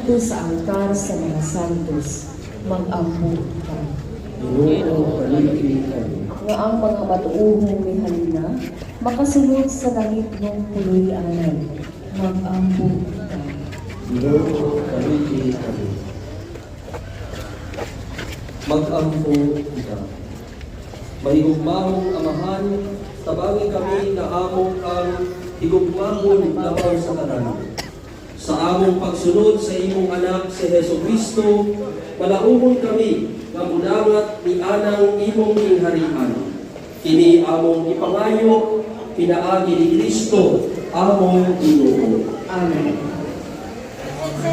dito sa altar sa mga santos, mag-ampo ka. Ginoo, paligid kami. Nga ang mga matuuhong may halina, makasunod sa langit ng puloy-anan, mag-ampo ka. Ginoo, paligid kami. Mag-ampo kita. Mahigugmahong Amahan, tabangin kami na among ang higugmahon labaw sa tanan. Sa among pagsunod sa imong anak si Hesus Kristo, malaumon kami nga mudangat ni anang imong gingharian. Kini among ipangayo, pinaagi ni Kristo, among Ginoo. Amen. Ese,